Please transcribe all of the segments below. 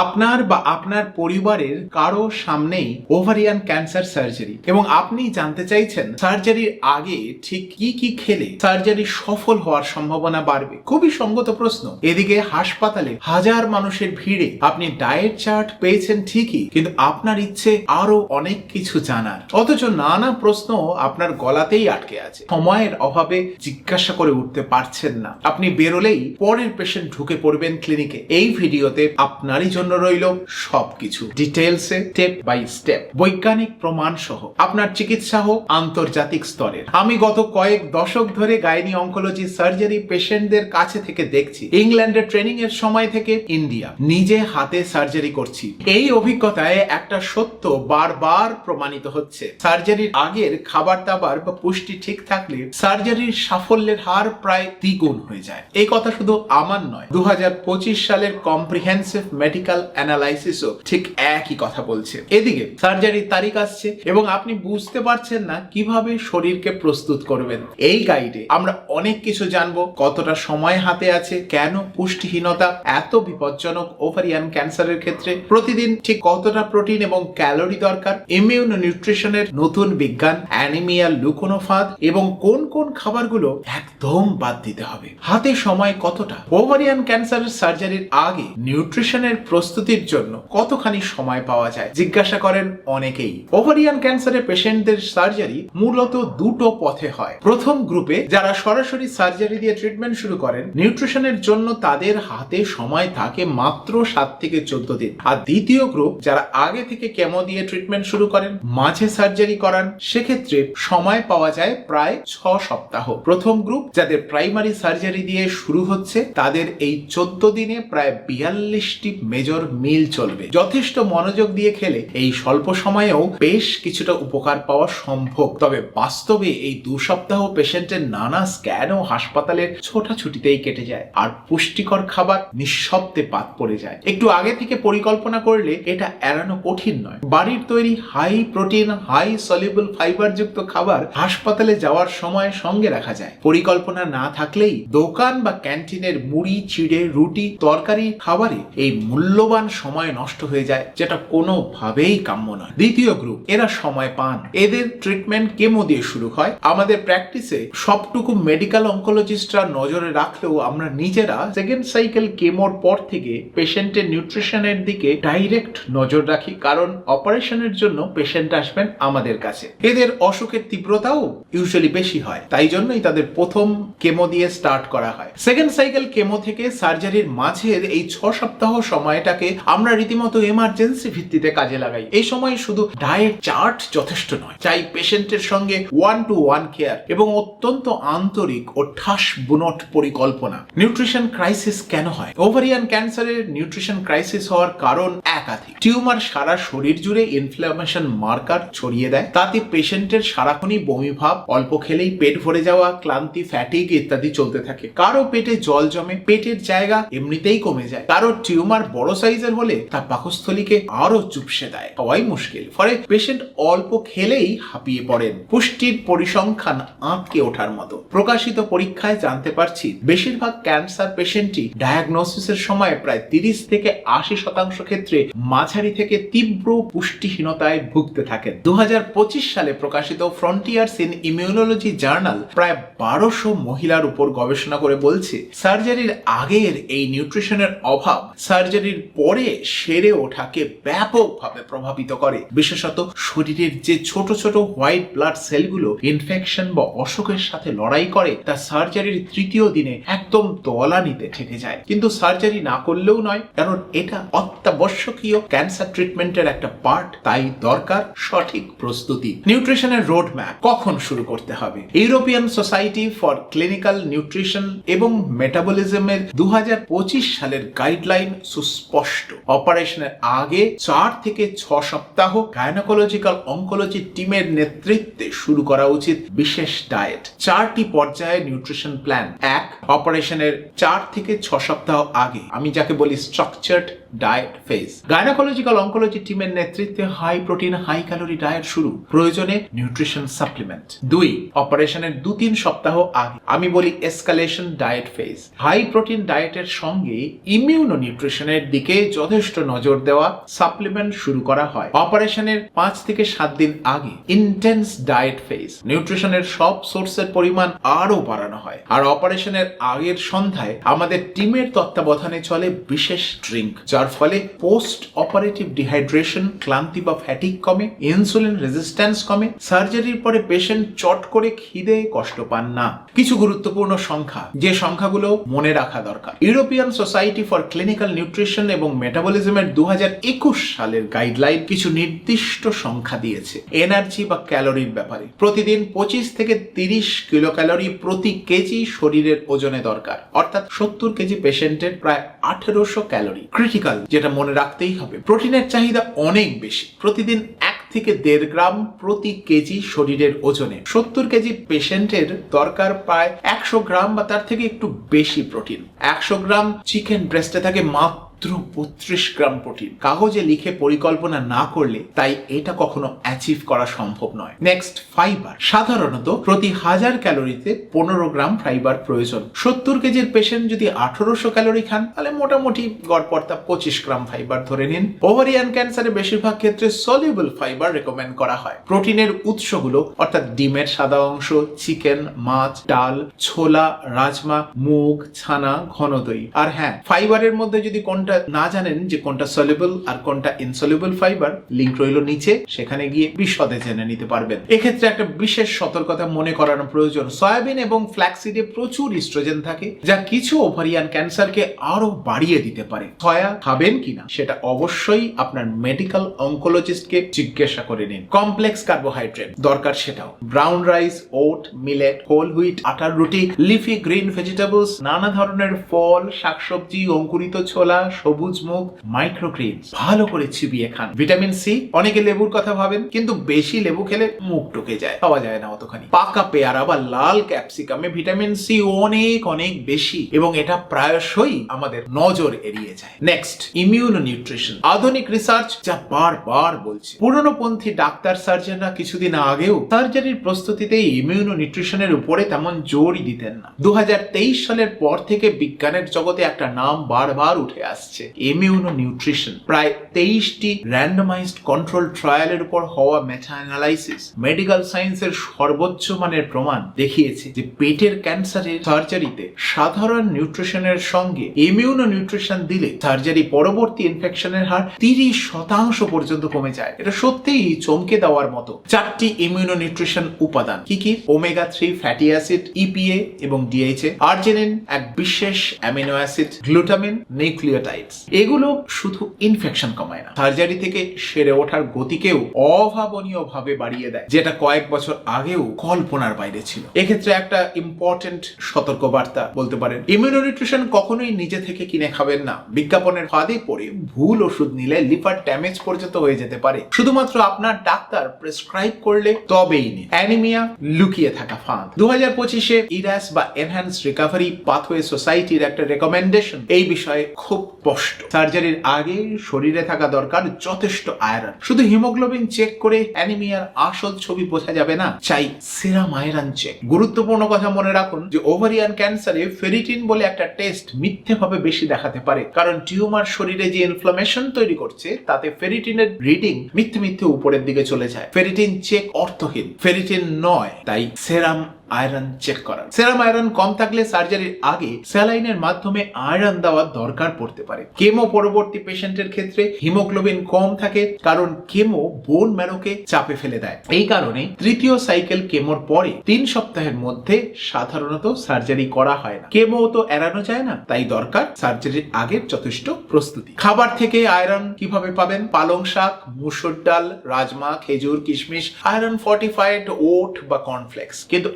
আপনার বা আপনার পরিবারের কারো সামনেই ওভারিয়ান ক্যান্সার সার্জারি এবং আপনি জানতে চাইছেন সার্জারির আগে ঠিক কি কি খেলে সার্জারি সফল হওয়ার সম্ভাবনা বাড়বে। খুবই সঙ্গত প্রশ্ন। এদিকে হাসপাতালে হাজার মানুষের ভিড়ে আপনি ডায়েট চার্ট পেয়েছেন ঠিকই, কিন্তু আপনার ইচ্ছে আরো অনেক কিছু জানার, অথচ নানা প্রশ্ন আপনার গলাতেই আটকে আছে। সময়ের অভাবে জিজ্ঞাসা করে উঠতে পারছেন না। আপনি বেরোলেই পরের পেশেন্ট ঢুকে পড়বেন ক্লিনিকে। এই ভিডিওতে আপনারই জন্য রইল সবকিছু ডিটেইলসে, স্টেপ বাই স্টেপ, বৈজ্ঞানিক প্রমাণ সহ আপনার চিকিৎসা হোক আন্তর্জাতিক স্তরের। আমি গত কয়েক দশক ধরে গাইনি অঙ্কোলজি সার্জারি পেশেন্টদের কাছে থেকে দেখছি। ইংল্যান্ডে ট্রেনিং এর সময় থেকে ইন্ডিয়া নিজে হাতে সার্জারি করছি। এই অভিজ্ঞতায় একটা সত্য বারবার প্রমাণিত হচ্ছে। সার্জারির আগের খাবার দাবার বা পুষ্টি ঠিক থাকলে সার্জারির সাফল্যের হার প্রায় দ্বিগুণ হয়ে যায়। এই কথা শুধু আমার নয়, 2025 সালের কম্প্রিহেন্সিভ মেডিকেল অ্যানালাইসিসও ঠিক একই কথা বলছে। এদিকে সার্জারির তারিখ আসছে এবং আপনি বুঝতে পারছেন না কিভাবে শরীরকে প্রস্তুত করবেন। এই গাইডে আমরা অনেক কিছু জানবো। কতটা সময় হাতে আছে, কেন পুষ্টিহীনতা এত বিপজ্জনক ওভারিয়ান ক্যান্সারের ক্ষেত্রে, প্রতিদিন ঠিক কতটা প্রোটিন এবং ক্যালোরি দরকার, ইমিউনো নিউট্রিশনের নতুন বিজ্ঞান, অ্যানিমিয়া লুকোনো ফাঁদ এবং কোন কোন খাবারগুলো একদম বাদ দিতে হবে। হাতে সময় কতটা, ওভারিয়ান ক্যান্সারের সার্জারির আগে নিউট্রিশনের প্রস্তুতির জন্য কতখানি সময় পাওয়া যায় জিজ্ঞাসা করেন অনেকেই। ওভারিয়ান ক্যান্সারের পেশেন্টদের সার্জারি মূলত দুটো পথে হয়। প্রথম গ্রুপে যারা সরাসরি সার্জারি দিয়ে ট্রিটমেন্ট শুরু করেন, নিউট্রিশনের জন্য তাদের হাতে সময় থাকে মাত্র 7 থেকে 14 দিন। আর দ্বিতীয় গ্রুপ যারা আগে থেকে কেমো দিয়ে ট্রিটমেন্ট শুরু করেন, মাঝে সার্জারি করান, সেক্ষেত্রে সময় পাওয়া যায় প্রায় 6 সপ্তাহ। প্রথম গ্রুপ যাদের প্রাইমারি সার্জারি দিয়ে শুরু হচ্ছে, তাদের এই 14 দিনে প্রায় 42টি মেজর মিল চলবে। যথেষ্ট মনোযোগ দিয়ে খেলে এই স্বল্প সময়েও বেশ কিছুটা উপকার পাওয়া সম্ভব। তবে বাস্তবে এই 2 সপ্তাহ পেশেন্টের নানা স্ক্যান ও হাসপাতালের ছোটাছুটিতেই কেটে যায়, আর পুষ্টিকর খাবার নিঃশব্দে বাদ পড়ে যায়। একটু আগে থেকে পরিকল্পনা করলে এটা এড়ানো কঠিন নয়। বাড়ির তৈরি high protein, high soluble fibre যুক্ত খাবার হাসপাতালে যাওয়ার সময় সঙ্গে রাখা যায়। পরিকল্পনা না থাকলেই দোকান বা ক্যান্টিনের মুড়ি, চিড়ে, রুটি, তরকারি খাবারে এই মূল্যবান সময় নষ্ট হয়ে যায়, যেটা কোনোভাবেই কাম্য নয়। দ্বিতীয় গ্রুপ, এরা সময় পান। এদের ট্রিটমেন্ট কেমো দিয়ে শুরু হয়। আমাদের প্র্যাকটিসে সবটুকু মেডিকেল অঙ্কোলজিস্টরা নজরে রাখলেও আমরা নিজেরা সেকেন্ড সাইকেল কেমোর পর থেকে পেশেন্টের নিউট্রিশনের দিকে ডাইরেক্ট নজর রাখি, কারণ অপারেশনের জন্য পেশেন্ট আসবেন আমাদের কাছে। এদের অসুখের তীব্রতাও ইউজুয়ালি বেশি হয়, তাই জন্যই তাদের প্রথম কেমো দিয়ে স্টার্ট করা হয়। সেকেন্ড সাইকেল কেমো থেকে সার্জারির মাঝের এই 6 সপ্তাহ সময়টাকে আমরা রীতিমতো এমার্জেন্সি ভিত্তিতে কাজে লাগাই। এই সময় শুধু ডায়েট চার্ট যথেষ্ট নয়, চাই পেশেন্টের সঙ্গে 1-to-1 কেয়ার এবং অত্যন্ত আন্তরিক ও ঠাস বুনট পরিকল্পনা। নিউট্রিশন ক্রাইসিস কেন হয়? ওভারিয়ান ক্যান্সারের নিউট্রিশন ক্রাইসিস হওয়ার কারণ একাধিক। টিউমার সারা শরীর জুড়ে ইনফ্লামেশন মার্কার ছড়িয়ে দেয়, তাতে পেশেন্টের সারাক্ষণই বমি ভাব, অল্প খেলেই পেট ভরে যাওয়া, ক্লান্তি, ফ্যাটিগ ইত্যাদি চলতে থাকে। কারো পেটে জল জমে, পেটের জায়গা এমনিতেই কমে যায়। কারো টিউমার বড় সাইজের হলে তা পাকস্থলীকে আরো চুপসে দেয়, হওয়াই মুশকিল। ফলে পেশেন্ট অল্প খেলেই হাঁপিয়ে পড়েন। পুষ্টির পরিসংখ্যান আঁতকে ওঠার মতো। প্রকাশিত পরীক্ষায় জানতে পারছি বেশিরভাগ ক্যান্সার পেশেন্টই ডায়াগনোসিসের সময় প্রায় 30 থেকে 80% ক্ষেত্রে মাঝারি থেকে তীব্র পুষ্টিহীনতায় ভুগতে থাকেন। 2025 সালে প্রকাশিত ফ্রন্টিয়ার্স ইন ইমিউনোলজি জার্নাল প্রায় 1200 মহিলার উপর গবেষণা করে বলছে, সার্জারির আগের এই নিউট্রিশনের অভাব সার্জারির পরে সেরে ওঠাকে ব্যাপকভাবে প্রভাবিত করে। বিশেষত শরীরের যে ছোট ছোট হোয়াইট ব্লাড সেলগুলো ইনফেকশন বা অসুখের সাথে লড়াই করে, তা সার্জারির 3য় দিনে একদম তলানিতে ঠেকে যায়। কিন্তু সার্জারি না করলেও নয়, কারণ এটা অত্যাবশ্যকীয় ক্যান্সার ট্রিটমেন্টের একটা পার্ট, তাই দরকার সঠিক প্রস্তুতি। নিউট্রিশনের রোড ম্যাপ কখন শুরু করতে হবে? European society for clinical nutrition এবং মেটাবলিজমের 2025 সালের গাইডলাইন সুস্পষ্ট। অপারেশনের আগে 4 থেকে 6 সপ্তাহ গাইনোকোলজিক্যাল অঙ্কোলজি টিমের নেতৃত্বে শুরু করা উচিত বিশেষ ডায়েট। 4টি পর্যায়ে নিউট্রিশন প্ল্যান। 1, অপারেশনের 4 থেকে 6 সপ্তাহ আগে, আমি যাকে বলি structured diet phase. Gynaecological oncology টিমের নেতৃত্বে high protein high calorie diet শুরু, প্রয়োজনে নিউট্রিশন সাপ্লিমেন্ট। 2, অপারেশনের 2-3 সপ্তাহ আগে আমি বলি escalation diet phase. High protein ডায়েটের সঙ্গে ইমিউনো নিউট্রিশনের দিকে যথেষ্ট নজর দেওয়া, সাপ্লিমেন্ট শুরু করা হয়। অপারেশনের 5 থেকে 7 দিন আগে ইন্টেন্স ডায়েট ফেজ, নিউট্রিশনের সব সোর্সের পরিমাণ আরো বাড়ানো হয়। আর অপারেশনের আগের সন্ধ্যায় আমাদের টিমের তত্ত্বাবধানে চলে বিশেষ ড্রিঙ্ক, যার ফলে পোস্ট অপারেটিভ ডিহাইড্রেশন, ক্লান্তি বা ফ্যাটিক কমে, ইনসুলিন রেজিস্ট্যান্স কমে, সার্জারির পরে পেশেন্ট চট করে খিদে কষ্ট পান না। কিছু গুরুত্বপূর্ণ সংখ্যা, যে সংখ্যাগুলো মনে রাখা দরকার। European society for clinical nutrition এবং মেটাবলিজমের 2021 সালের গাইডলাইন কিছু নির্দিষ্ট সংখ্যা দিয়েছে এনার্জি বা ক্যালোরির ব্যাপারে। প্রতিদিন 25 থেকে 30 কিলো ক্যালোরি প্রতি কেজি শরীরের ওজনে দরকার, অর্থাৎ 70 কেজি পেশেন্টের প্রায় 1800 ক্যালোরি। ক্রিটিক্যাল, যেটা মনে রাখতেই হবে, প্রোটিনের চাহিদা অনেক বেশি। প্রতিদিন 1 থেকে 1.5 গ্রাম প্রতি কেজি শরীরের ওজনে। 70 কেজি পেশেন্টের দরকার প্রায় 100 গ্রাম বা তার থেকে একটু বেশি প্রোটিন। 100 গ্রাম চিকেন ব্রেস্টে থাকে মাত্র 32 গ্রাম প্রোটিন। কাগজে লিখে পরিকল্পনা না করলে তাই এটা কখনো অ্যাচিভ করা সম্ভব নয়। Next, fibre. সাধারণত প্রতি 1000 ক্যালোরিতে 15 গ্রাম ফাইবার প্রয়োজন। 70 কেজির পেশেন্ট যদি 1800 ক্যালোরি খান, তাহলে মোটামুটি গড়পড়তা 25 গ্রাম ফাইবার ধরে নিন। ওভারিয়ান ক্যান্সারে বেশিরভাগ ক্ষেত্রে সলিউবল ফাইবার রেকমেন্ড করা হয়। প্রোটিনের উৎসগুলো অর্থাৎ ডিমের সাদা অংশ, চিকেন, মাছ, ডাল, ছোলা, রাজমা, মুগ, ছানা, ঘন দই। আর হ্যাঁ, ফাইবারের মধ্যে যদি কোনটা না জানেন যে কোনটা সলিউবল আর কোনটা ইনসলিউবল ফাইবার, লিংক রইল নিচে, সেখানে গিয়ে বিশদে জেনে নিতে পারবেন। এক্ষেত্রে একটা বিশেষ সতর্কতা মনে করানো প্রয়োজন। সয়াবিন এবং ফ্ল্যাক্সিডে প্রচুর ইস্ট্রোজেন থাকে, যা কিছু ওভারিয়ান ক্যান্সারকে আরো বাড়িয়ে দিতে পারে। সয়া খাবেন কিনা সেটা অবশ্যই আপনার মেডিকেল অঙ্কোলজিস্টকে জিজ্ঞাসা করে নিন। কমপ্লেক্স কার্বোহাইড্রেট দরকার, সেটাও ব্রাউন রাইস, ওট, মিলেট, হোল হুইট, আটার রুটি, লিফি গ্রিন ভেজিটেবলস, নানা ধরনের ফল, শাকসবজি, অঙ্কুরিত ছোলা, সবুজ মুগ, মাইক্রোগ্রিনস ভালো করে চিবিয়ে খান। ভিটামিন সি, অনেকে লেবুর কথা ভাবেন, কিন্তু বেশি লেবু খেলে মুখ টুকে যায়, খাওয়া যায় না অতখানি। পাকা পেয়ারা বা লাল ক্যাপসিকামে ভিটামিন সি অনেক অনেক বেশি এবং এটা প্রায়শই আমাদের নজর এড়িয়ে যায়। Next, immuno nutrition. আধুনিক রিসার্চ যা বারবার বলছে, পুরনোপন্থী ডাক্তার সার্জনরা কিছুদিন আগেও সার্জারির প্রস্তুতিতে ইমিউনো নিউট্রিশনের উপরে তেমন জোরই দিতেন না। 2023 সালের পর থেকে বিজ্ঞানের জগতে একটা নাম বারবার উঠে আসছে, ইমিউনো নিউট্রিশন। প্রায় 23টি র্যান্ডমাইজড কন্ট্রোল ট্রায়ালের উপর হওয়া মেটা অ্যানালাইসিস মেডিকেল সায়েন্সের সর্বোচ্চ মানের প্রমাণ দেখিয়েছে যে পেটের ক্যান্সারের সার্জারিতে সাধারণ নিউট্রিশনের সঙ্গে ইমিউনো নিউট্রিশন দিলে সার্জারি পরবর্তী ইনফেকশনের হার 30% পর্যন্ত কমে যায়। এটা সত্যিই চমকে দেওয়ার মতো। 4টি ইমিউনো নিউট্রিশন উপাদান কি কি? ওমেগা 3 ফ্যাটি অ্যাসিড, ইপিএ এবং ডিএইচএ, আর্জিনিন এক বিশেষ অ্যামিনো অ্যাসিড, গ্লুটামিন, নিউক্লিওটাইডস। এগুলো শুধু ইনফেকশন কমায় না, সার্জারি থেকে সেরে ওঠার গতিকেও অভাবনীয় ভাবে বাড়িয়ে দেয়, যেটা কয়েক বছর আগেও কল্পনার বাইরে ছিল। এক্ষেত্রে একটা ইম্পর্টেন্ট সতর্কবার্তা বলতে পারেন, ইমিউনো নিউট্রিশন কখনোই নিজে থেকে কিনে খাবেন না। বিজ্ঞাপনের ফাঁদে পড়ে ভুল ওষুধ নিলে লিভার ড্যামেজ পর্যন্ত হয়ে যেতে পারে। শুধুমাত্র আপনার ডাক্তার প্রেসক্রাইব করলে তবেই নিন। অ্যানিমিয়া লুকিয়ে থাকা ফাঁদ। 2025-এ ইরাস বা এনহ্যান্স রিকভারি পাথওয়ে সোসাইটির একটা রেকমেন্ডেশন এই বিষয়ে খুব স্পষ্ট। সার্জারির আগে শরীরে থাকা দরকার যথেষ্ট আয়রন। শুধু হিমোগ্লোবিন চেক করে অ্যানিমিয়ার আসল ছবি বোঝা যাবে না, চাই সেরাম আয়রন চেক। গুরুত্বপূর্ণ কথা মনে রাখুন যে ওভারিয়ান ক্যান্সারে ফেরিটিন বলে একটা টেস্ট মিথ্যেভাবে বেশি দেখাতে পারে, কারণ টিউমার শরীরে যে ইনফ্লামেশন তৈরি করছে তাতে ফেরিটিনের রিডিং মিথ্যে মিথ্যে উপরের দিকে চলে যায়। ফেরিটিন চেক অর্থহীন, ফেরিটিন নয়, তাই সেরাম আয়রন চেক করা। সেরাম আয়রন কম থাকলে সার্জারির আগে স্যালাইনের মাধ্যমে আয়রন দেওয়ার দরকার পড়তে পারে। কেমো পরবর্তী পেশেন্টের ক্ষেত্রে হিমোগ্লোবিন কম থাকে, কারণ কেমো বোন ম্যারোকে চাপে ফেলে দেয়। এই কারণে তৃতীয় সাইকেল কেমোর পরে 3 সপ্তাহের মধ্যে সাধারণত সার্জারি করা হয় না। কেমো তো এড়ানো যায় না, তাই দরকার সার্জারির আগের যথেষ্ট প্রস্তুতি। খাবার থেকে আয়রন কিভাবে পাবেন? পালং শাক, মুসুর ডাল, রাজমা, খেজুর, কিশমিশ, আয়রন ফর্টিফাইড ওট বা কর্নফ্লেক্স। কিন্তু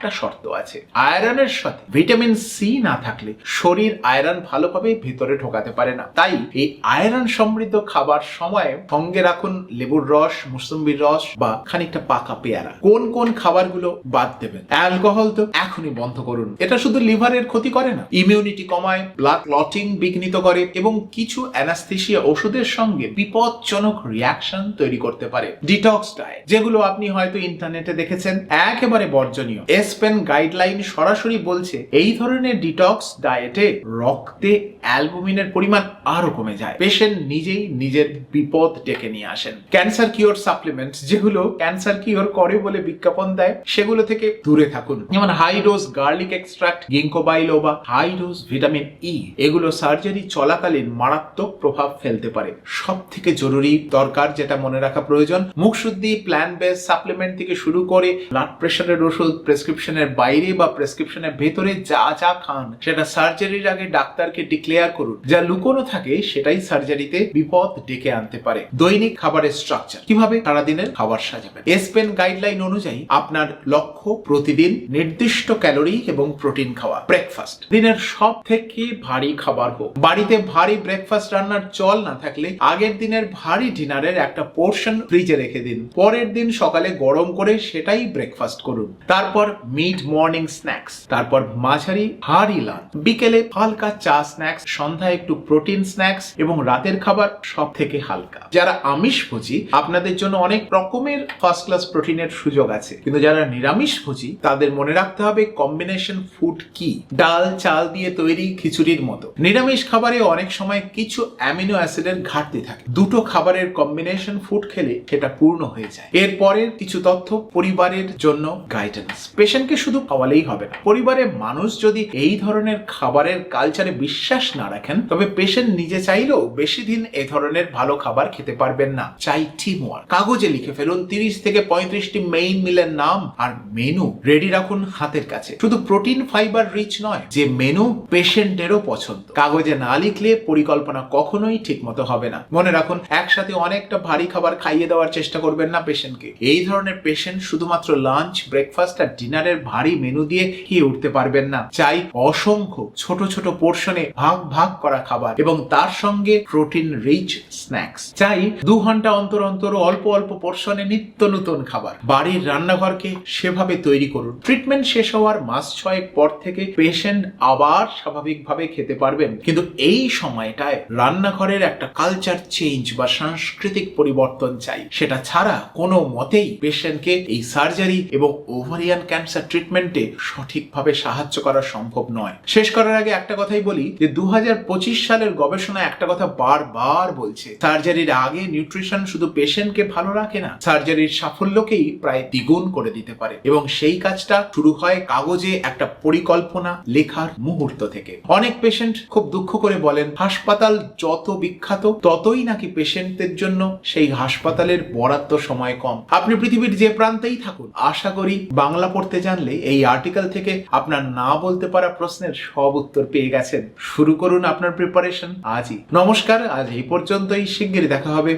একটা শর্ত আছে, আয়রনের সাথে ভিটামিন সি না থাকলে শরীর আয়রন ভালোভাবে ভিতরে ঢোকাতে পারে না। তাই এই আয়রন সমৃদ্ধ খাবার সময়ে সঙ্গে রাখুন লেবুর রস, মুসম্বির রস বা খানিকটা পাকা পেয়ারা। কোন কোন খাবারগুলো বাদ দেবেন? অ্যালকোহল তো এখনই বন্ধ করুন, এটা শুধু লিভারের ক্ষতি করে না, ইমিউনিটি কমায়, ব্লাড ক্লটিং বিঘ্নিত করে এবং কিছু অ্যানাস্থেসিয়া ওষুধের সঙ্গে বিপজ্জনক রিয়াকশন তৈরি করতে পারে। ডিটক্স ডায়েট, যেগুলো আপনি হয়তো ইন্টারনেটে দেখেছেন, একেবারে বর্জনীয়। এসপেন গাইডলাইন সরাসরি বলছে এই ধরনের ডিটক্স ডায়েটে রক্তে অ্যালবুমিনের পরিমাণ আরো কমে যায়। পেশেন্ট নিজেই নিজের বিপদ ডেকে নিয়ে আসেন। ক্যান্সার কিওর সাপ্লিমেন্টস, যেগুলো ক্যান্সার কিওর করে বলে বিজ্ঞাপন দেয়, সেগুলো থেকে দূরে থাকুন। যেমন high dose garlic extract, ginkgo biloba, high dose vitamin E, এগুলো সার্জারি চলাকালীন মারাত্মক প্রভাব ফেলতে পারে। সব থেকে জরুরি দরকার, যেটা মনে রাখা প্রয়োজন, মুখশুদ্ধি, প্ল্যান বেস সাপ্লিমেন্ট থেকে শুরু করে ব্লাড প্রেশারের ওষুধ প্রেসক্রিপশনের বাইরে বা প্রেসক্রিপশনের ভেতরে যা যা খান সেটা সার্জারির আগে ডাক্তারকে ডিক্লেয়ার করুন। যা লুকোনো থাকে সেটাই সার্জারিতে বিপদ ডেকে আনতে পারে। দৈনিক খাবারের স্ট্রাকচার, কিভাবে সারাদিনের খাবার সাজাবেন। এসপেন গাইডলাইন অনুযায়ী আপনার লক্ষ্য প্রতিদিন নির্দিষ্ট ক্যালোরি এবং প্রোটিন খাওয়া। ব্রেকফাস্ট, দিনের সব থেকে ভারী খাবার হোক। বাড়িতে ভারী ব্রেকফাস্ট রান্নার চল না থাকলে আগের দিনের ভারী ডিনারের একটা পোর্শন ফ্রিজে রেখে দিন, পরের দিন সকালে গরম করে সেটাই ব্রেকফাস্ট করুন। তারপর মিড মর্নিং স্ন্যাক্স, তারপর মাঝারি ভারী লাঞ্চ, বিকেলে হালকা চা স্ন্যাক্স, সন্ধ্যায় একটু প্রোটিন স্ন্যাক্স এবং রাতের খাবার সব থেকে হালকা। যারা আমিষভোজী আপনাদের জন্য অনেক রকমের ফার্স্ট ক্লাস প্রোটিনের সুযোগ আছে, কিন্তু যারা নিরামিষভোজী তাদের মনে রাখতে হবে কম্বিনেশন ফুড কি। ডাল চাল দিয়ে তৈরি খিচুড়ির মতো নিরামিষ খাবারে অনেক সময় কিছু অ্যামিনো অ্যাসিডের ঘাটতি থাকে। দুটো খাবারের কম্বিনেশন ফুড খেলে সেটা পূর্ণ হয়ে যায়। এরপরের কিছু তথ্য পরিবারের জন্য গাইডেন্স। পেশেন্টকে শুধু খাওয়ালেই হবে না, পরিবারের মানুষ যদি এই ধরনের খাবারের কালচারে বিশ্বাস না রাখেন, তবে পেশেন্ট নিজে চাইলেও বেশি দিন এ ধরনের ভালো খাবার খেতে পারবেন না। চাই টিম ওয়ার্ক। কাগজে লিখে ফেলুন 30 থেকে 35টি মেইন মিলের নাম আর মেনু রেডি রাখুন হাতের কাছে। শুধু প্রোটিন ফাইবার রিচ নয়, যে মেনু পেশেন্টেরও পছন্দ। কাগজে না লিখলে পরিকল্পনা কখনোই ঠিক মতো হবে না। মনে রাখুন, একসাথে অনেকটা ভারী খাবার খাইয়ে দেওয়ার চেষ্টা করবেন না পেশেন্টকে। এই ধরনের পেশেন্ট শুধুমাত্র লাঞ্চ, ব্রেকফাস্ট আর ডিনারের ভারী মেনু দিয়ে খেয়ে উঠতে পারবেন না। চাই অসংখ্য ছোট ছোট পোর্শনে ভাগ ভাগ করা খাবার এবং তার সঙ্গে প্রোটিন রিচ স্ন্যাক্স। চাই 2 ঘন্টা অন্তর অন্তর অল্প অল্প পোর্শনে নিত্য নতুন খাবার। বাড়ির রান্নাঘরকে সেভাবে তৈরি করুন। ট্রিটমেন্ট শেষ হওয়ার মাস 6 পর থেকে পেশেন্ট আবার স্বাভাবিকভাবে খেতে পারবেন, কিন্তু এই সময়টায় রান্নাঘরের একটা কালচার চেঞ্জ বা সাংস্কৃতিক পরিবর্তন চাই। সেটা ছাড়া কোনো মতেই পেশেন্টকে এই সার্জারি এবং ওভারিয়ান ক্যান্সার ট্রিটমেন্টে সঠিকভাবে সাহায্য করা সম্ভব নয়। শেষ করার আগে একটা কথাই বলি যে 2025 সালের গবেষণা একটা কথা বারবার বলছে, সার্জারির আগে নিউট্রিশন শুধু পেশেন্টকে ভালো রাখে না, সার্জারির সাফল্যকেই প্রায় দ্বিগুণ করে দিতে পারে। এবং সেই কাজটা শুরু হয় কাগজে একটা পরিকল্পনা লেখার মুহূর্ত থেকে। অনেক পেশেন্ট খুব দুঃখ করে বলেন, হাসপাতাল যত বিখ্যাত ততই নাকি পেশেন্টদের জন্য সেই হাসপাতালের বরাদ্দ সময় কম। আপনি পৃথিবীর যে প্রান্তেই থাকুন, আশা করি বাংলা পড়তে জানলে এই আর্টিকেল থেকে আপনার না বলতে পারা প্রশ্নের সব উত্তর পেয়ে গেছেন। শুরু করুন আপনার প্রিপারেশন আজই। নমস্কার, আজ এই পর্যন্তই। শিগগিরই দেখা হবে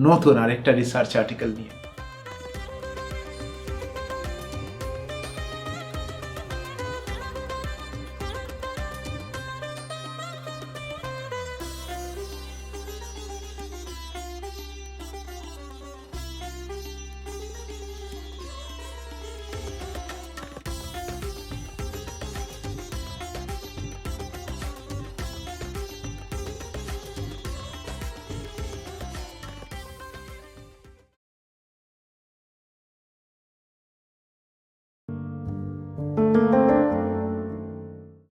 নতুন আরেকটা রিসার্চ আর্টিকেল নিয়ে।